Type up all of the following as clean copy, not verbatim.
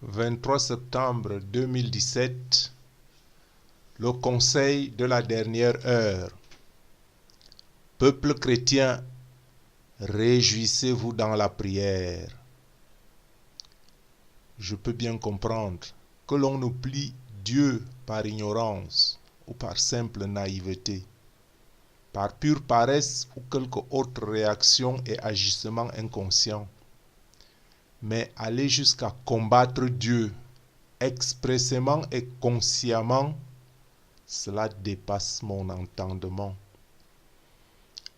23 septembre 2017, le conseil de la dernière heure. Peuple chrétien, réjouissez-vous dans la prière. Je peux bien comprendre que l'on oublie Dieu par ignorance ou par simple naïveté, par pure paresse ou quelque autre réaction et agissement inconscient. Mais aller jusqu'à combattre Dieu expressément et consciemment, cela dépasse mon entendement.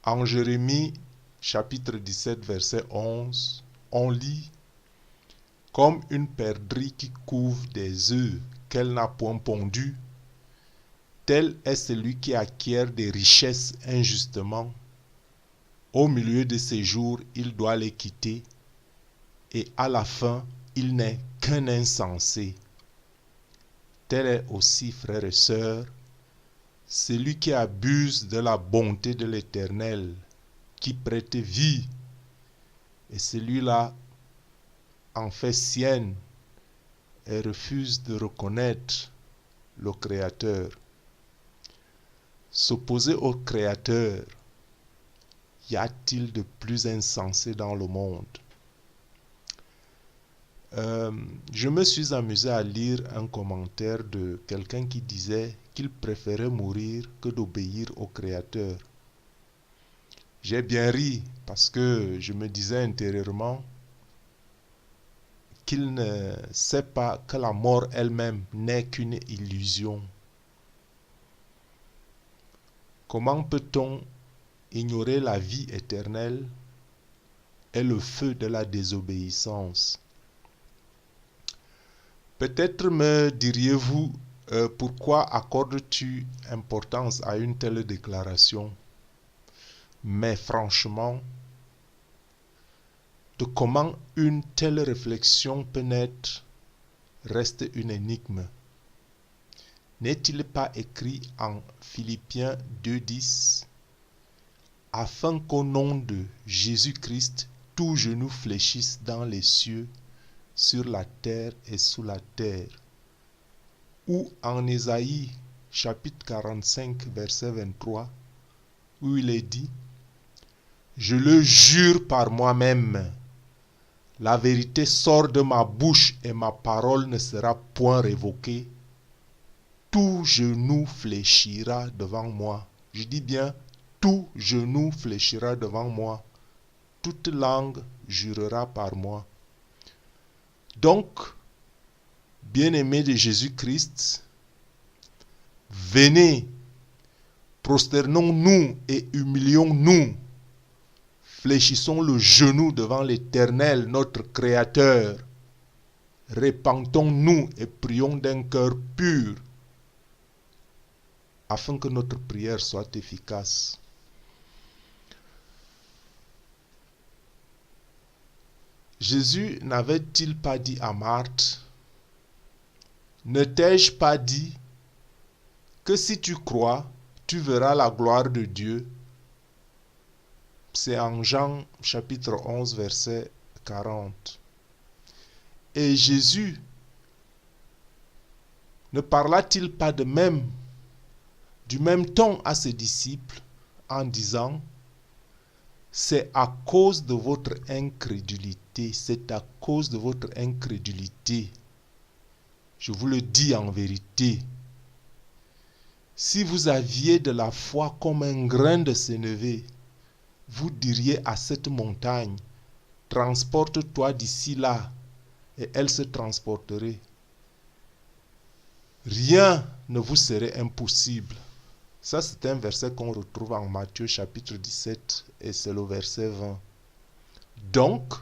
En Jérémie, chapitre 17, verset 11, on lit « Comme une perdrix qui couve des œufs qu'elle n'a point pondus, tel est celui qui acquiert des richesses injustement. Au milieu de ses jours, il doit les quitter, et à la fin, il n'est qu'un insensé. » Tel est aussi, frères et sœurs, celui qui abuse de la bonté de l'Éternel, qui prête vie, et celui-là en fait sienne et refuse de reconnaître le Créateur. S'opposer au Créateur, y a-t-il de plus insensé dans le monde? Je me suis amusé à lire un commentaire de quelqu'un qui disait qu'il préférait mourir que d'obéir au Créateur. J'ai bien ri parce que je me disais intérieurement qu'il ne sait pas que la mort elle-même n'est qu'une illusion. Comment peut-on ignorer la vie éternelle et le feu de la désobéissance? Peut-être me diriez-vous, pourquoi accordes-tu importance à une telle déclaration? Mais franchement, de comment une telle réflexion peut naître reste une énigme. N'est-il pas écrit en Philippiens 2,10 « Afin qu'au nom de Jésus-Christ, tout genou fléchisse dans les cieux, sur la terre et sous la terre. » Ou en Ésaïe, chapitre 45, verset 23, où il est dit « Je le jure par moi-même, la vérité sort de ma bouche et ma parole ne sera point révoquée. Tout genou fléchira devant moi. » Je dis bien, tout genou fléchira devant moi. Toute langue jurera par moi. Donc, bien-aimés de Jésus-Christ, venez, prosternons-nous et humilions-nous. Fléchissons le genou devant l'Éternel, notre Créateur. Repentons-nous et prions d'un cœur pur, afin que notre prière soit efficace. Jésus n'avait-il pas dit à Marthe, « Ne t'ai-je pas dit que si tu crois, tu verras la gloire de Dieu ?» C'est en Jean chapitre 11, verset 40. Et Jésus ne parla-t-il pas du même ton à ses disciples en disant, « C'est à cause de votre incrédulité, c'est à cause de votre incrédulité. Je vous le dis en vérité. Si vous aviez de la foi comme un grain de sénévé, vous diriez à cette montagne, transporte-toi d'ici là, et elle se transporterait. Rien ne vous serait impossible. » Ça, c'est un verset qu'on retrouve en Matthieu chapitre 17 et c'est le verset 20. Donc,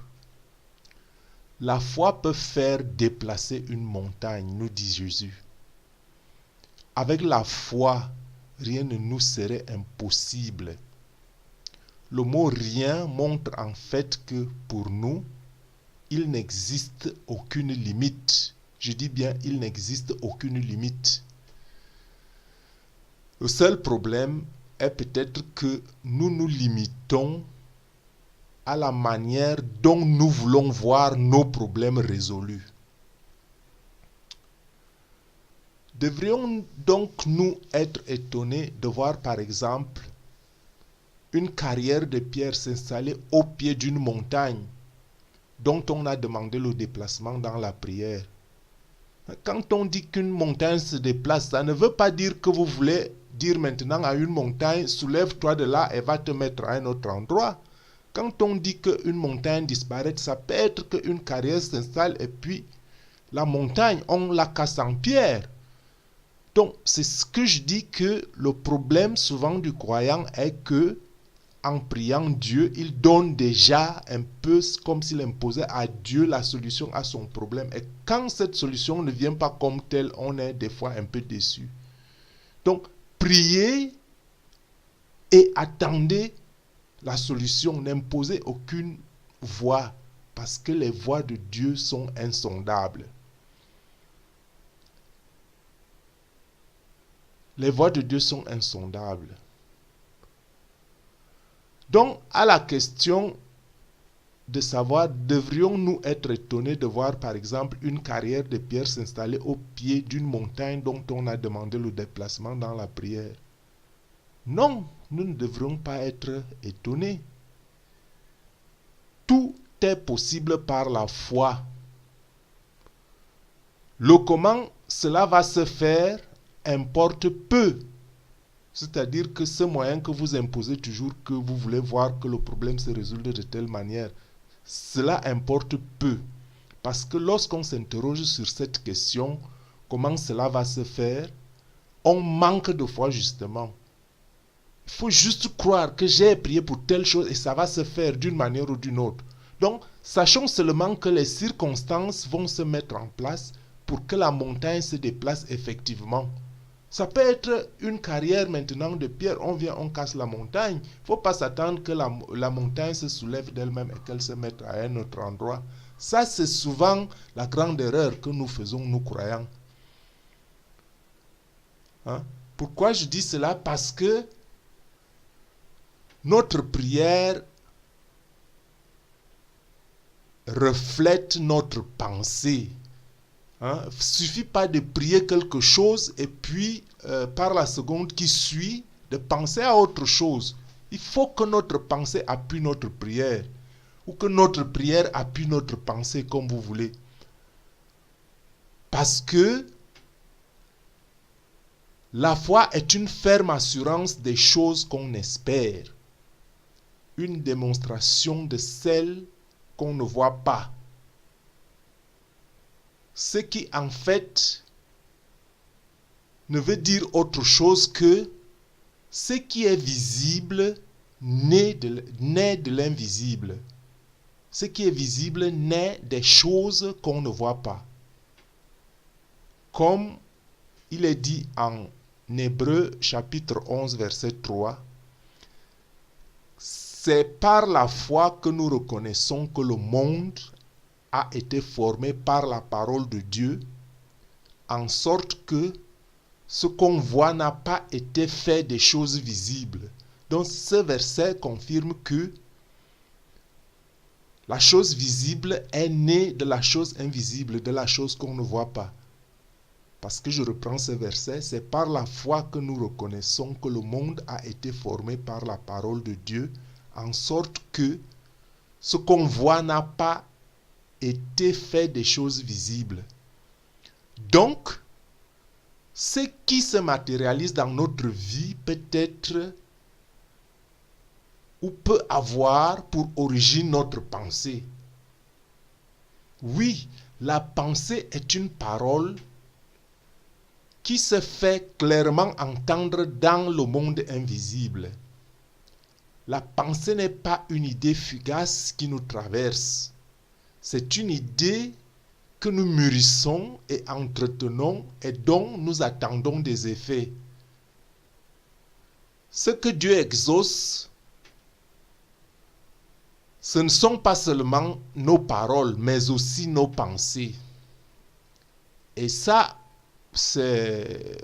la foi peut faire déplacer une montagne, nous dit Jésus. Avec la foi, rien ne nous serait impossible. Le mot « rien » montre en fait que pour nous, il n'existe aucune limite. Je dis bien, il n'existe aucune limite. Le seul problème est peut-être que nous nous limitons à la manière dont nous voulons voir nos problèmes résolus. Devrions donc nous être étonnés de voir par exemple une carrière de pierre s'installer au pied d'une montagne dont on a demandé le déplacement dans la prière? Quand on dit qu'une montagne se déplace, ça ne veut pas dire que vous voulez dire maintenant à une montagne, soulève-toi de là et va te mettre à un autre endroit. Quand on dit qu'une montagne disparaît, ça peut être qu'une carrière s'installe et puis la montagne, on la casse en pierre. Donc, c'est ce que je dis, que le problème souvent du croyant est que en priant Dieu, il donne déjà un peu comme s'il imposait à Dieu la solution à son problème. Et quand cette solution ne vient pas comme telle, on est des fois un peu déçu. Donc, priez et attendez la solution. N'imposez aucune voie, parce que les voies de Dieu sont insondables. Les voies de Dieu sont insondables. Donc, à la question de savoir, devrions-nous être étonnés de voir par exemple une carrière de pierre s'installer au pied d'une montagne dont on a demandé le déplacement dans la prière? Non, nous ne devrions pas être étonnés. Tout est possible par la foi. Le comment cela va se faire importe peu. C'est-à-dire que ce moyen que vous imposez toujours, que vous voulez voir que le problème se résout de telle manière, cela importe peu. Parce que lorsqu'on s'interroge sur cette question, comment cela va se faire, on manque de foi justement. Il faut juste croire que j'ai prié pour telle chose et ça va se faire d'une manière ou d'une autre. Donc, sachons seulement que les circonstances vont se mettre en place pour que la montagne se déplace effectivement. Ça peut être une carrière maintenant de pierre, on vient, on casse la montagne. Il ne faut pas s'attendre que la montagne se soulève d'elle-même et qu'elle se mette à un autre endroit. Ça, c'est souvent la grande erreur que nous faisons, nous croyants. Hein? Pourquoi je dis cela? Parce que notre prière reflète notre pensée. Hein? Il ne suffit pas de prier quelque chose et puis par la seconde qui suit, de penser à autre chose. Il faut que notre pensée appuie notre prière ou que notre prière appuie notre pensée, comme vous voulez. Parce que la foi est une ferme assurance des choses qu'on espère, une démonstration de celles qu'on ne voit pas. Ce qui en fait ne veut dire autre chose que ce qui est visible naît de l'invisible. Ce qui est visible naît des choses qu'on ne voit pas. Comme il est dit en Hébreux chapitre 11 verset 3, c'est par la foi que nous reconnaissons que le monde a été formé par la parole de Dieu, en sorte que ce qu'on voit n'a pas été fait des choses visibles. Donc ce verset confirme que la chose visible est née de la chose invisible, de la chose qu'on ne voit pas. Parce que je reprends ce verset, c'est par la foi que nous reconnaissons que le monde a été formé par la parole de Dieu, en sorte que ce qu'on voit n'a pas été fait des choses visibles. Donc, ce qui se matérialise dans notre vie peut être ou peut avoir pour origine notre pensée. Oui, la pensée est une parole qui se fait clairement entendre dans le monde invisible. La pensée n'est pas une idée fugace qui nous traverse. C'est une idée que nous mûrissons et entretenons et dont nous attendons des effets. Ce que Dieu exauce, ce ne sont pas seulement nos paroles, mais aussi nos pensées. Et ça, c'est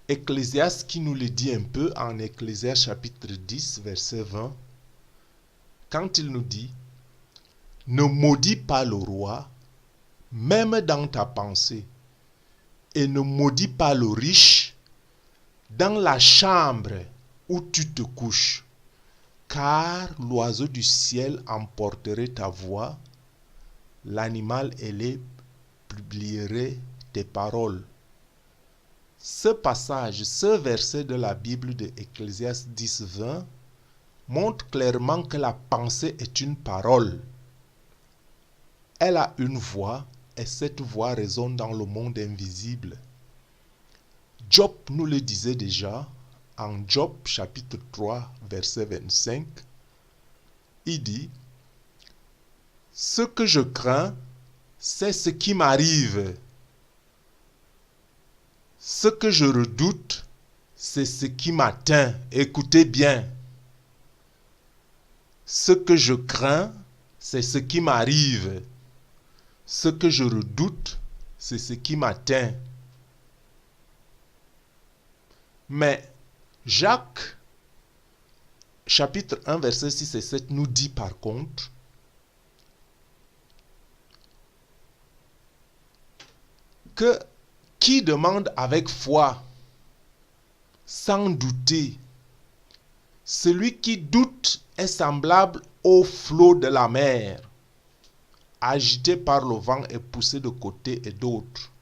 Ecclésiaste qui nous le dit un peu en Ecclésiaste chapitre 10, verset 20, quand il nous dit « Ne maudis pas le roi, même dans ta pensée, et ne maudis pas le riche dans la chambre où tu te couches, car l'oiseau du ciel emporterait ta voix, l'animal ailé publierait tes paroles. Ce passage, ce verset de la Bible de Ecclésiaste 10:20 montre clairement que la pensée est une parole. Elle a une voix et cette voix résonne dans le monde invisible. Job nous le disait déjà en Job chapitre 3 verset 25. Il dit: ce que je crains, c'est ce qui m'arrive. Ce que je redoute, c'est ce qui m'atteint. Écoutez bien. Ce que je crains, c'est ce qui m'arrive. Ce que je redoute, c'est ce qui m'atteint. Mais Jacques, chapitre 1, verset 6 et 7, nous dit par contre que qui demande avec foi, sans douter, celui qui doute est semblable au flot de la mer, agité par le vent et poussé de côté et d'autre.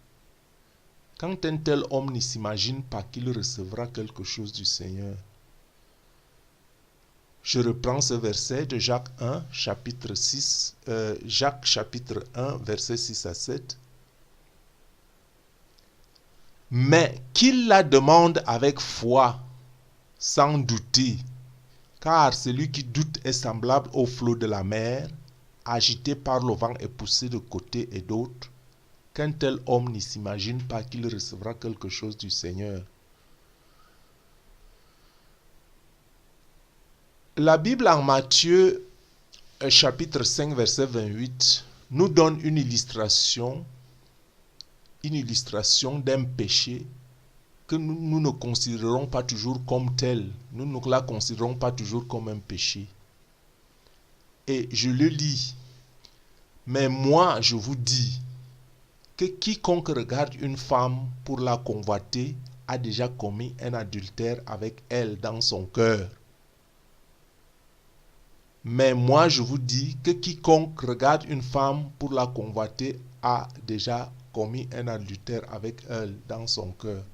Quand un tel homme ne s'imagine pas qu'il recevra quelque chose du Seigneur. Je reprends ce verset de Jacques 1, chapitre 6, Jacques chapitre 1, verset 6 à 7. Mais qu'il la demande avec foi, sans douter, car celui qui doute est semblable au flot de la mer, agité par le vent et poussé de côté et d'autre. Qu'un tel homme ne s'imagine pas qu'il recevra quelque chose du Seigneur. La Bible en Matthieu, chapitre 5, verset 28, nous donne une illustration d'un péché que nous ne considérons pas toujours comme tel. Nous ne la considérons pas toujours comme un péché. Et je le lis. Mais moi, je vous dis que quiconque regarde une femme pour la convoiter a déjà commis un adultère avec elle dans son cœur. Mais moi, je vous dis que quiconque regarde une femme pour la convoiter a déjà commis un adultère avec elle dans son cœur.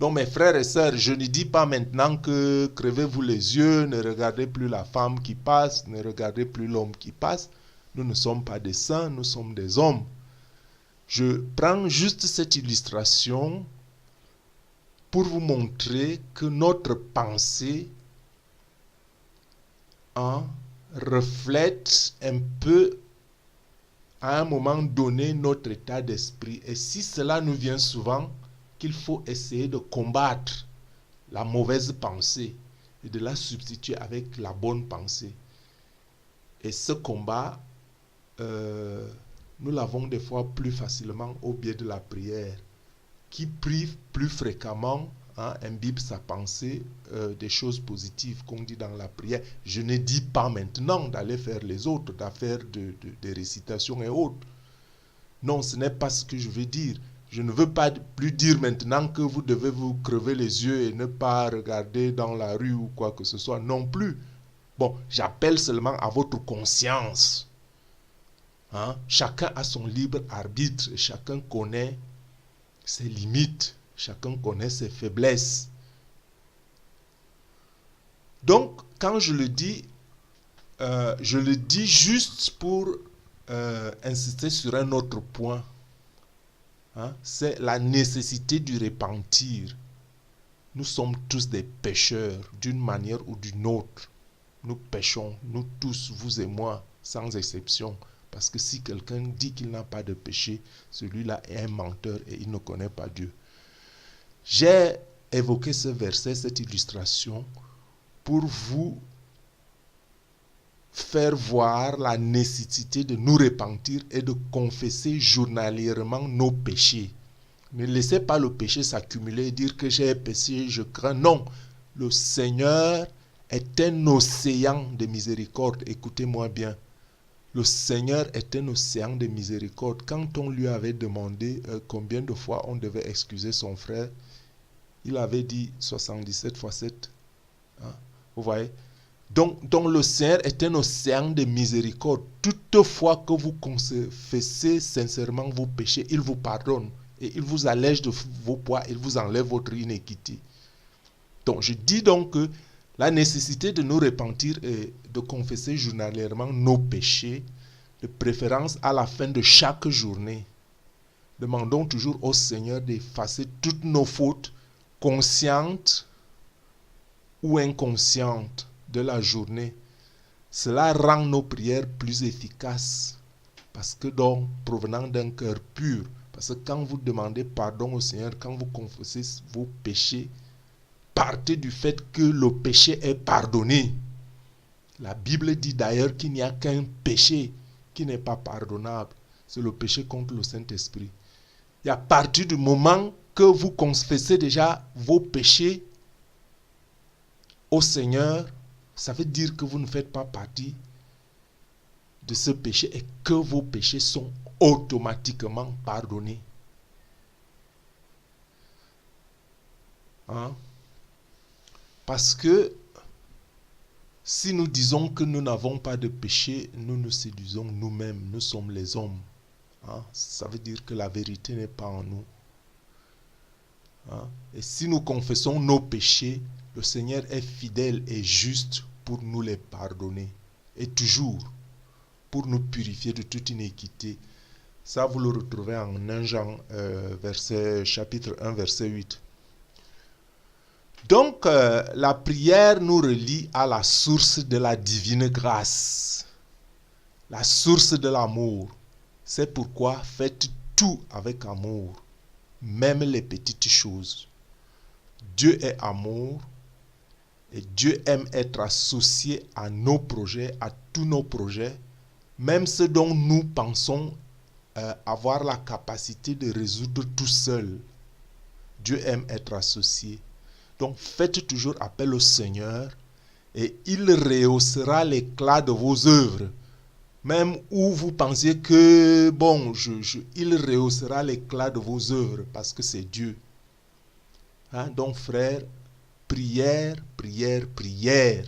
Donc mes frères et sœurs, je ne dis pas maintenant que crevez-vous les yeux, ne regardez plus la femme qui passe, ne regardez plus l'homme qui passe. Nous ne sommes pas des saints, nous sommes des hommes. Je prends juste cette illustration pour vous montrer que notre pensée reflète un peu à un moment donné notre état d'esprit. Et si cela nous vient souvent, qu'il faut essayer de combattre la mauvaise pensée et de la substituer avec la bonne pensée. Et ce combat, nous l'avons des fois plus facilement au biais de la prière. Qui prie plus fréquemment imbibe sa pensée des choses positives qu'on dit dans la prière. Je ne dis pas maintenant d'aller faire les autres, d'affaire des récitations et autres. Non, ce n'est pas ce que je veux dire. Je ne veux pas plus dire maintenant que vous devez vous crever les yeux et ne pas regarder dans la rue ou quoi que ce soit. Non plus. Bon, j'appelle seulement à votre conscience. Chacun a son libre arbitre et chacun connaît ses limites. Chacun connaît ses faiblesses. Donc, quand je le dis juste pour insister sur un autre point. C'est la nécessité du repentir. Nous sommes tous des pécheurs, d'une manière ou d'une autre. Nous péchons, nous tous, vous et moi, sans exception. Parce que si quelqu'un dit qu'il n'a pas de péché, celui-là est un menteur et il ne connaît pas Dieu. J'ai évoqué ce verset, cette illustration, pour vous faire voir la nécessité de nous repentir et de confesser journalièrement nos péchés. Ne laissez pas le péché s'accumuler et dire que j'ai péché, je crains. Non, le Seigneur est un océan de miséricorde. Écoutez-moi bien. Le Seigneur est un océan de miséricorde. Quand on lui avait demandé combien de fois on devait excuser son frère, il avait dit 77 fois 7. Hein? Vous voyez? Donc le Seigneur est un océan de miséricorde. Toutefois que vous confessez sincèrement vos péchés, il vous pardonne. Et il vous allège de vos poids, il vous enlève votre iniquité. Donc je dis donc que la nécessité de nous repentir et de confesser journalièrement nos péchés, de préférence à la fin de chaque journée. Demandons toujours au Seigneur d'effacer toutes nos fautes, conscientes ou inconscientes de la journée. Cela rend nos prières plus efficaces. Parce que donc, provenant d'un cœur pur, parce que quand vous demandez pardon au Seigneur, quand vous confessez vos péchés, partez du fait que le péché est pardonné. La Bible dit d'ailleurs qu'il n'y a qu'un péché qui n'est pas pardonnable. C'est le péché contre le Saint-Esprit. Et à partir du moment que vous confessez déjà vos péchés au Seigneur, ça veut dire que vous ne faites pas partie de ce péché et que vos péchés sont automatiquement pardonnés. Hein? Parce que si nous disons que nous n'avons pas de péché, nous nous séduisons nous-mêmes, nous sommes les hommes. Hein? Ça veut dire que la vérité n'est pas en nous. Hein? Et si nous confessons nos péchés, le Seigneur est fidèle et juste pour nous les pardonner. Et toujours pour nous purifier de toute iniquité. Ça, vous le retrouvez en 1 Jean, chapitre 1, verset 8. Donc, la prière nous relie à la source de la divine grâce, la source de l'amour. C'est pourquoi faites tout avec amour, même les petites choses. Dieu est amour et Dieu aime être associé à nos projets, à tous nos projets, même ceux dont nous pensons avoir la capacité de résoudre tout seul. Dieu aime être associé. Donc faites toujours appel au Seigneur et il rehaussera l'éclat de vos œuvres. Même où vous pensiez que, bon, il rehaussera l'éclat de vos œuvres parce que c'est Dieu. Hein? Donc frères, prière, prière, prière.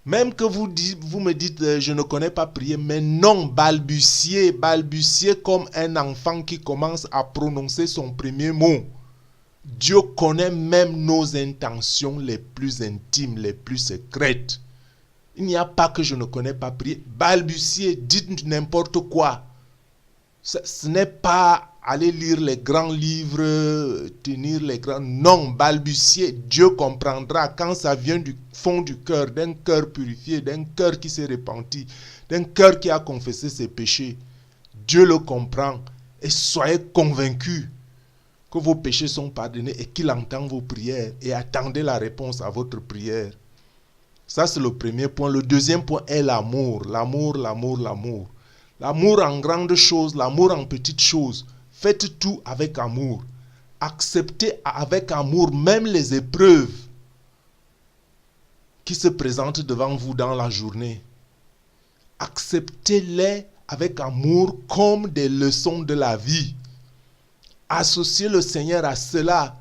Même que vous me dites, je ne connais pas prier, mais non, balbutiez comme un enfant qui commence à prononcer son premier mot. Dieu connaît même nos intentions les plus intimes, les plus secrètes. Il n'y a pas que je ne connais pas prier. Balbutiez, dites n'importe quoi. Ce n'est pas aller lire les grands livres, tenir les grands... Non, balbutiez, Dieu comprendra quand ça vient du fond du cœur, d'un cœur purifié, d'un cœur qui s'est repenti, d'un cœur qui a confessé ses péchés. Dieu le comprend et soyez convaincus que vos péchés sont pardonnés et qu'il entend vos prières et attendez la réponse à votre prière. Ça, c'est le premier point. Le deuxième point est l'amour. L'amour, l'amour, l'amour. L'amour en grandes choses, l'amour en petites choses. Faites tout avec amour. Acceptez avec amour même les épreuves qui se présentent devant vous dans la journée. Acceptez-les avec amour comme des leçons de la vie. Associez le Seigneur à cela.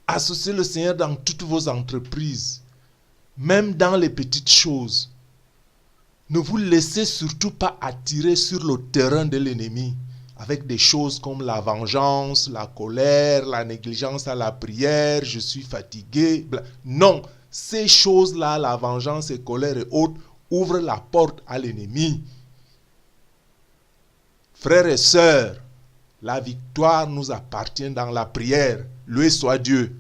Associez le Seigneur dans toutes vos entreprises. Même dans les petites choses. Ne vous laissez surtout pas attirer sur le terrain de l'ennemi avec des choses comme la vengeance, la colère, la négligence à la prière, je suis fatigué. Non, ces choses-là, la vengeance et colère et autres, ouvrent la porte à l'ennemi. Frères et sœurs, la victoire nous appartient dans la prière. Loué soit Dieu.